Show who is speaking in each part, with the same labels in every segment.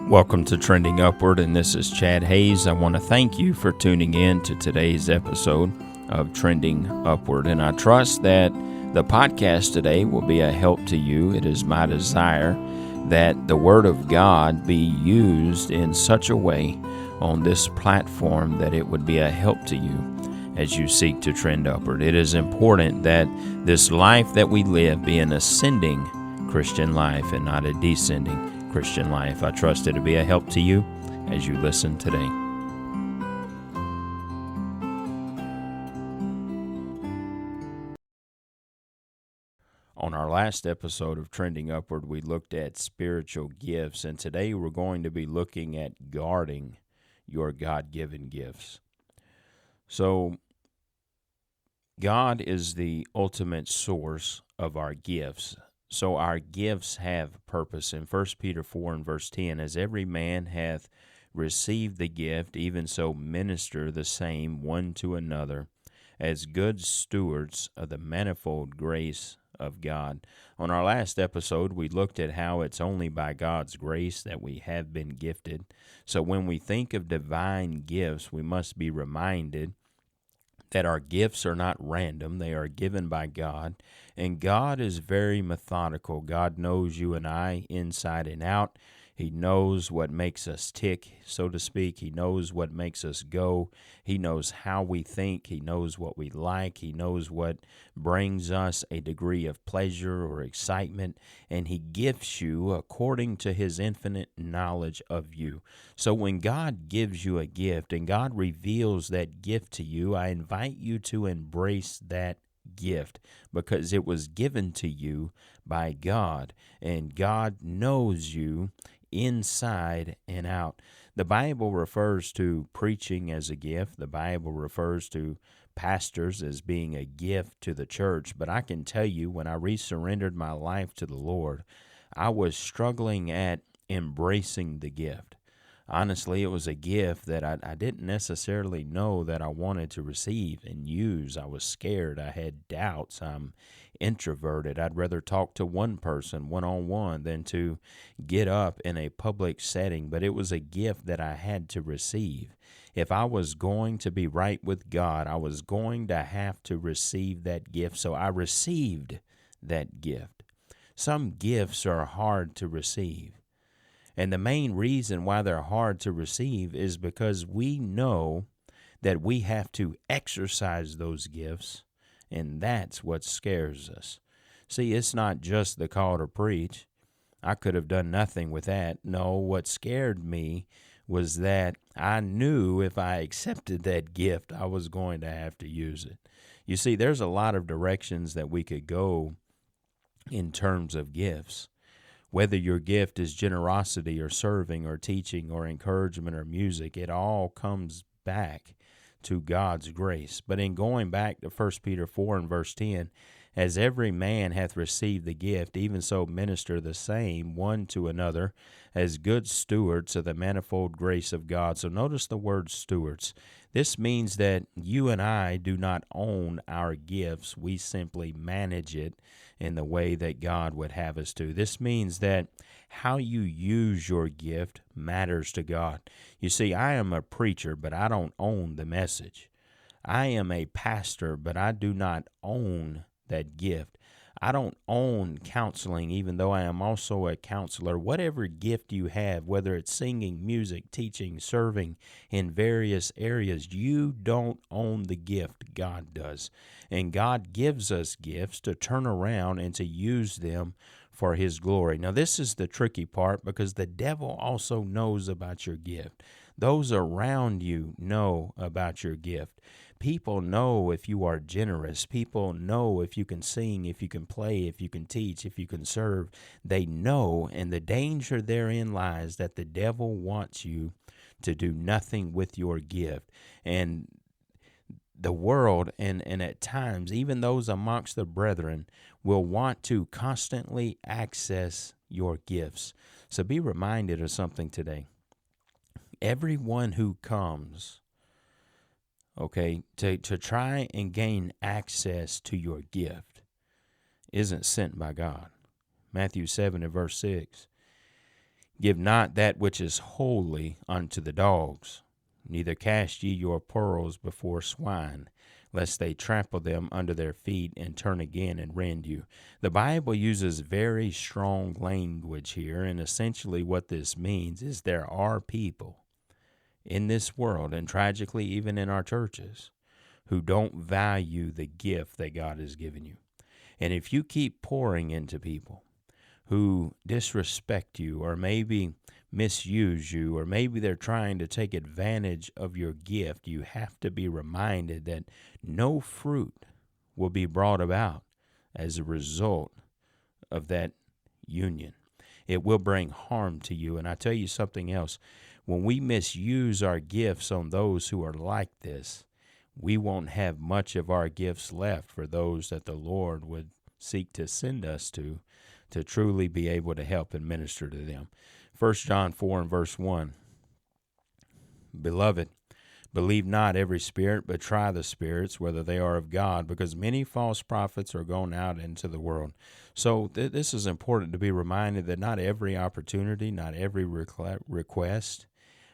Speaker 1: Welcome to Trending Upward, and this is Chad Hayes. I want to thank you for tuning in to today's episode of Trending Upward, and I trust that the podcast today will be a help to you. It is my desire that the Word of God be used in such a way on this platform that it would be a help to you as you seek to trend upward. It is important that this life that we live be an ascending Christian life and not a descending Christian life. I trust it to be a help to you as you listen today. On our last episode of Trending Upward, we looked at spiritual gifts, and today we're going to be looking at guarding your God-given gifts. So, God is the ultimate source of our gifts. So our gifts have purpose. In 1 Peter 4 and verse 10, as every man hath received the gift, even so minister the same one to another, as good stewards of the manifold grace of God. On our last episode, we looked at how it's only by God's grace that we have been gifted. So when we think of divine gifts, we must be reminded that our gifts are not random. They are given by God, and God is very methodical. God knows you and I inside and out. He knows what makes us tick, so to speak. He knows what makes us go. He knows how we think. He knows what we like. He knows what brings us a degree of pleasure or excitement, and He gifts you according to His infinite knowledge of you. So when God gives you a gift and God reveals that gift to you, I invite you to embrace that gift because it was given to you by God, and God knows you inside and out. The Bible refers to preaching as a gift. The Bible refers to pastors as being a gift to the church. But I can tell you, when I resurrendered my life to the Lord, I was struggling at embracing the gift. Honestly, it was a gift that I didn't necessarily know that I wanted to receive and use. I was scared. I had doubts. I'm introverted. I'd rather talk to one person one-on-one than to get up in a public setting. But it was a gift that I had to receive. If I was going to be right with God, I was going to have to receive that gift. So I received that gift. Some gifts are hard to receive. And the main reason why they're hard to receive is because we know that we have to exercise those gifts, and that's what scares us. See, it's not just the call to preach. I could have done nothing with that. No, what scared me was that I knew if I accepted that gift, I was going to have to use it. You see, there's a lot of directions that we could go in terms of gifts. Whether your gift is generosity or serving or teaching or encouragement or music, it all comes back to God's grace. But in going back to 1 Peter 4 and verse 10, as every man hath received the gift, even so minister the same one to another as good stewards of the manifold grace of God. So notice the word stewards. This means that you and I do not own our gifts. We simply manage it in the way that God would have us to. This means that how you use your gift matters to God. You see, I am a preacher, but I don't own the message. I am a pastor, but I do not own that gift. I don't own counseling, even though I am also a counselor. Whatever gift you have, whether it's singing, music, teaching, serving in various areas, you don't own the gift. God does. And God gives us gifts to turn around and to use them for His glory. Now, this is the tricky part because the devil also knows about your gift. Those around you know about your gift. People know if you are generous. People know if you can sing, if you can play, if you can teach, if you can serve. They know, and the danger therein lies that the devil wants you to do nothing with your gift. And the world, and at times, even those amongst the brethren, will want to constantly access your gifts. So be reminded of something today. Everyone who comes, to try and gain access to your gift isn't sent by God. Matthew 7 and verse 6. Give not that which is holy unto the dogs, neither cast ye your pearls before swine, lest they trample them under their feet and turn again and rend you. The Bible uses very strong language here, and essentially what this means is there are people in this world, and tragically even in our churches, who don't value the gift that God has given you. And if you keep pouring into people who disrespect you or maybe misuse you, or maybe they're trying to take advantage of your gift, you have to be reminded that no fruit will be brought about as a result of that union. It will bring harm to you. And I tell you something else, when we misuse our gifts on those who are like this, we won't have much of our gifts left for those that the Lord would seek to send us to truly be able to help and minister to them. 1 John 4 and verse 1, Beloved, believe not every spirit, but try the spirits, whether they are of God, because many false prophets are gone out into the world. So this is important to be reminded that not every opportunity, not every request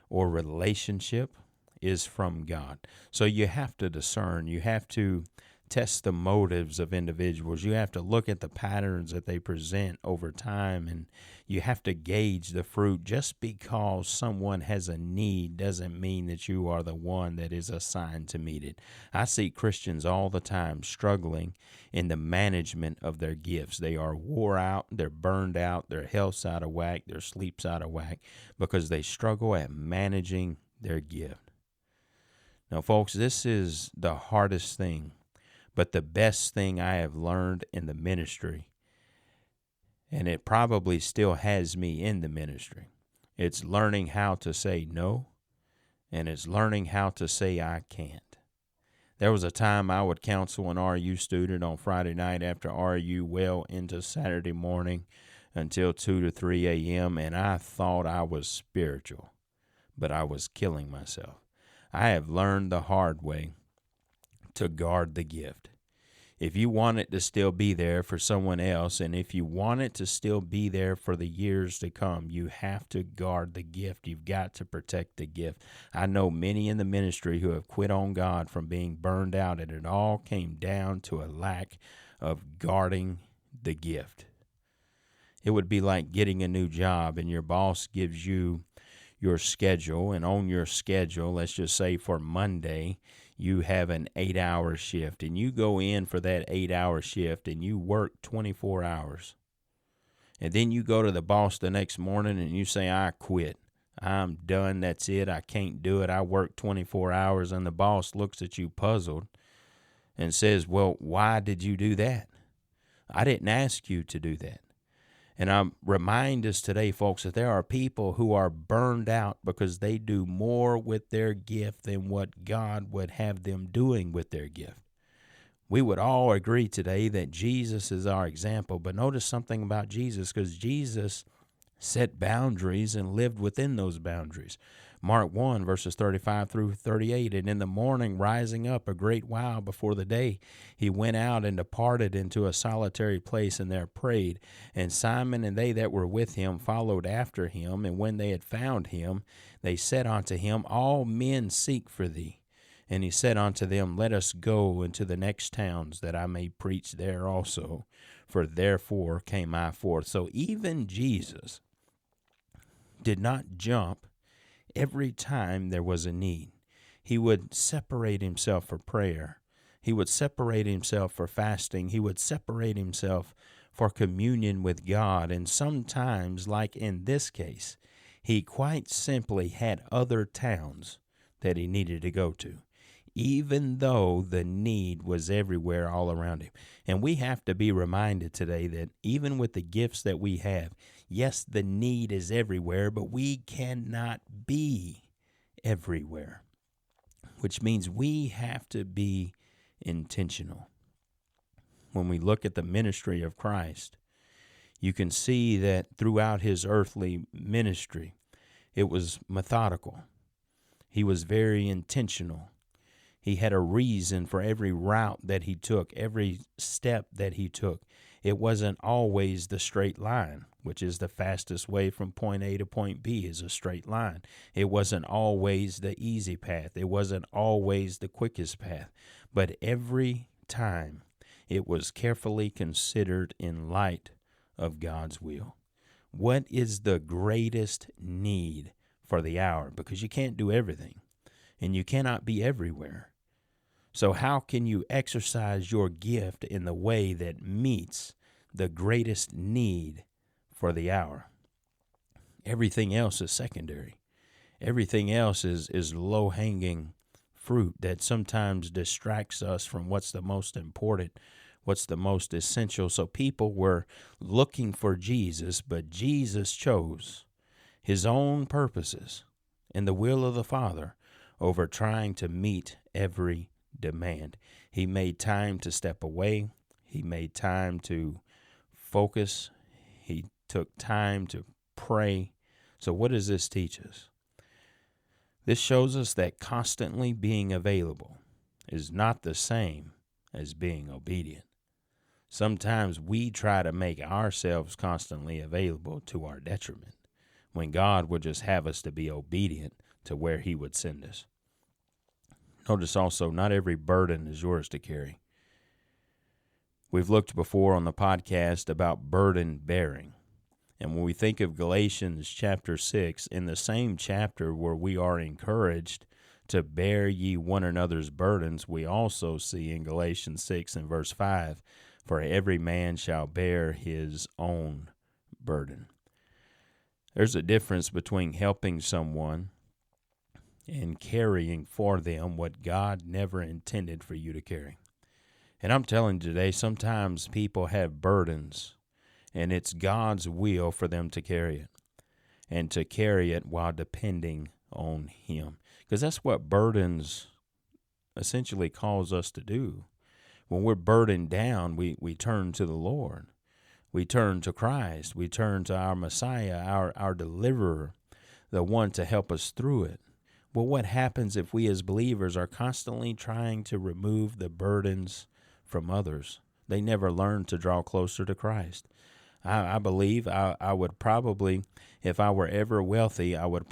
Speaker 1: or relationship is from God. So you have to discern. You have to test the motives of individuals. You have to look at the patterns that they present over time, and you have to gauge the fruit. Just because someone has a need doesn't mean that you are the one that is assigned to meet it. I see Christians all the time struggling in the management of their gifts. They are wore out, they're burned out, their health's out of whack, their sleep's out of whack, because they struggle at managing their gift. Now, folks, this is the hardest thing, but the best thing I have learned in the ministry, and it probably still has me in the ministry. It's learning how to say no, and it's learning how to say I can't. There was a time I would counsel an RU student on Friday night after RU well into Saturday morning until 2 to 3 a.m., and I thought I was spiritual, but I was killing myself. I have learned the hard way to guard the gift. If you want it to still be there for someone else, and if you want it to still be there for the years to come, you have to guard the gift. You've got to protect the gift. I know many in the ministry who have quit on God from being burned out, and it all came down to a lack of guarding the gift. It would be like getting a new job, and your boss gives you your schedule, and on your schedule, let's just say for Monday, you have an 8-hour shift, and you go in for that 8-hour shift, and you work 24 hours. And then you go to the boss the next morning, and you say, I quit. I'm done. That's it. I can't do it. I worked 24 hours, and the boss looks at you puzzled and says, well, why did you do that? I didn't ask you to do that. And I remind us today, folks, that there are people who are burned out because they do more with their gift than what God would have them doing with their gift. We would all agree today that Jesus is our example, but notice something about Jesus, because Jesus set boundaries and lived within those boundaries. Mark 1, verses 35 through 38, and in the morning, rising up a great while before the day, he went out and departed into a solitary place, and there prayed. And Simon and they that were with him followed after him, and when they had found him, they said unto him, All men seek for thee. And he said unto them, Let us go into the next towns, that I may preach there also, for therefore came I forth. So even Jesus did not jump every time there was a need. He would separate himself for prayer. He would separate himself for fasting. He would separate himself for communion with God. And sometimes, like in this case, he quite simply had other towns that he needed to go to, even though the need was everywhere all around him. And we have to be reminded today that even with the gifts that we have, yes, the need is everywhere, but we cannot be everywhere, which means we have to be intentional. When we look at the ministry of Christ, you can see that throughout his earthly ministry, it was methodical. He was very intentional. He had a reason for every route that he took, every step that he took. It wasn't always the straight line, which is the fastest way from point A to point B is a straight line. It wasn't always the easy path. It wasn't always the quickest path. But every time it was carefully considered in light of God's will. What is the greatest need for the hour? Because you can't do everything, and you cannot be everywhere. So how can you exercise your gift in the way that meets the greatest need for the hour? Everything else is secondary. Everything else is low-hanging fruit that sometimes distracts us from what's the most important, what's the most essential. So people were looking for Jesus, but Jesus chose his own purposes and the will of the Father over trying to meet every demand. He made time to step away. He made time to focus. He took time to pray. So what does this teach us? This shows us that constantly being available is not the same as being obedient. Sometimes we try to make ourselves constantly available to our detriment, when God would just have us to be obedient to where he would send us. Notice also, not every burden is yours to carry. We've looked before on the podcast about burden bearing. And when we think of Galatians chapter 6, in the same chapter where we are encouraged to bear ye one another's burdens, we also see in Galatians 6 and verse 5, for every man shall bear his own burden. There's a difference between helping someone and carrying for them what God never intended for you to carry. And I'm telling you today, sometimes people have burdens, and it's God's will for them to carry it, and to carry it while depending on him. Because that's what burdens essentially cause us to do. When we're burdened down, we turn to the Lord. We turn to Christ. We turn to our Messiah, our deliverer, the one to help us through it. Well, what happens if we as believers are constantly trying to remove the burdens from others? They never learn to draw closer to Christ. I believe I would probably, if I were ever wealthy, I would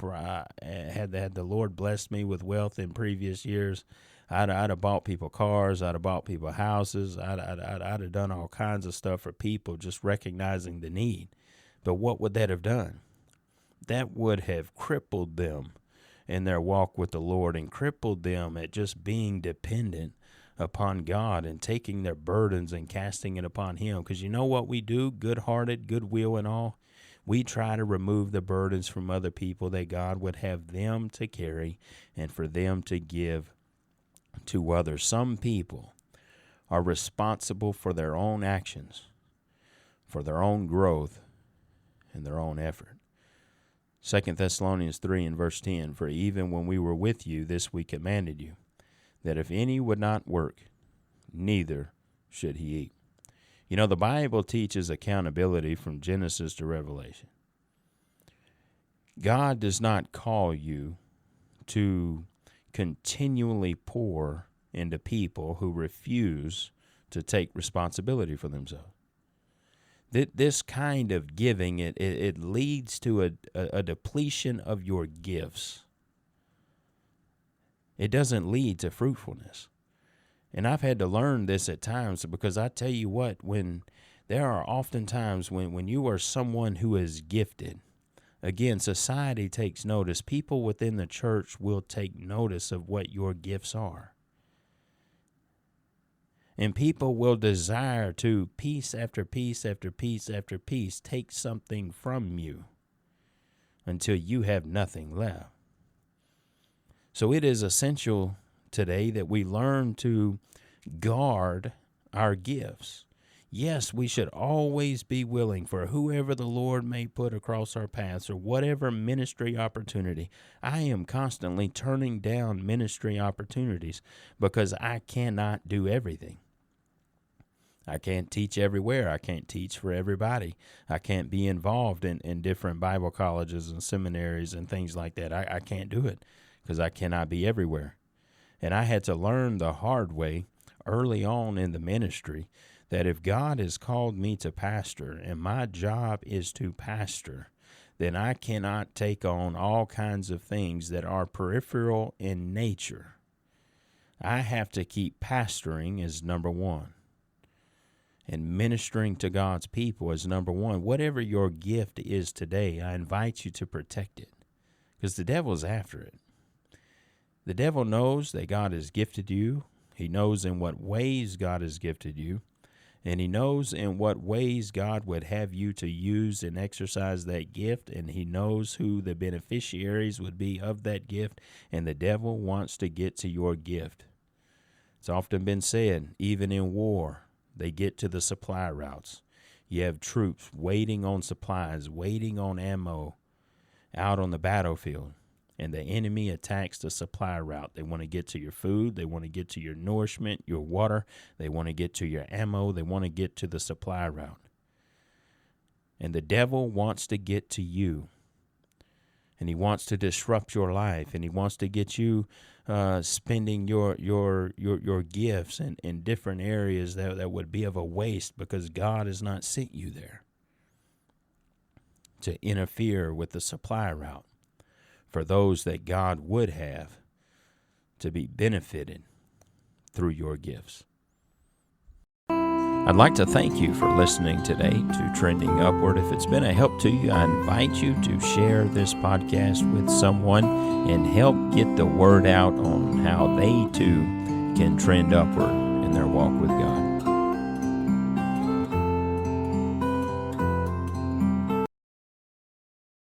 Speaker 1: had the Lord blessed me with wealth in previous years, I'd have bought people cars, I'd have bought people houses, I'd have done all kinds of stuff for people, just recognizing the need. But what would that have done? That would have crippled them in their walk with the Lord, and crippled them at just being dependent upon God and taking their burdens and casting it upon him. Because you know what we do, good-hearted, goodwill and all? We try to remove the burdens from other people that God would have them to carry and for them to give to others. Some people are responsible for their own actions, for their own growth, and their own effort. 2 Thessalonians 3 and verse 10, for even when we were with you, this we commanded you, that if any would not work, neither should he eat. You know, the Bible teaches accountability from Genesis to Revelation. God does not call you to continually pour into people who refuse to take responsibility for themselves. This kind of giving, it leads to a depletion of your gifts. It doesn't lead to fruitfulness. And I've had to learn this at times, because I tell you what, when there are often times when you are someone who is gifted, again, society takes notice. People within the church will take notice of what your gifts are. And people will desire to, piece after piece after piece after piece, take something from you until you have nothing left. So it is essential today that we learn to guard our gifts. Yes, we should always be willing for whoever the Lord may put across our paths, or whatever ministry opportunity. I am constantly turning down ministry opportunities because I cannot do everything. I can't teach everywhere. I can't teach for everybody. I can't be involved in different Bible colleges and seminaries and things like that. I can't do it because I cannot be everywhere. And I had to learn the hard way early on in the ministry that if God has called me to pastor and my job is to pastor, then I cannot take on all kinds of things that are peripheral in nature. I have to keep pastoring as number one, and ministering to God's people as number one. Whatever your gift is today, I invite you to protect it, because the devil's after it. The devil knows that God has gifted you. He knows in what ways God has gifted you. And he knows in what ways God would have you to use and exercise that gift. And he knows who the beneficiaries would be of that gift. And the devil wants to get to your gift. It's often been said, even in war, they get to the supply routes. You have troops waiting on supplies, waiting on ammo out on the battlefield. And the enemy attacks the supply route. They want to get to your food. They want to get to your nourishment, your water. They want to get to your ammo. They want to get to the supply route. And the devil wants to get to you. And he wants to disrupt your life. And he wants to get you spending your gifts in different areas that would be of a waste, because God has not sent you there to interfere with the supply route for those that God would have to be benefited through your gifts. I'd like to thank you for listening today to Trending Upward. If it's been a help to you, I invite you to share this podcast with someone and help get the word out on how they too can trend upward in their walk with God.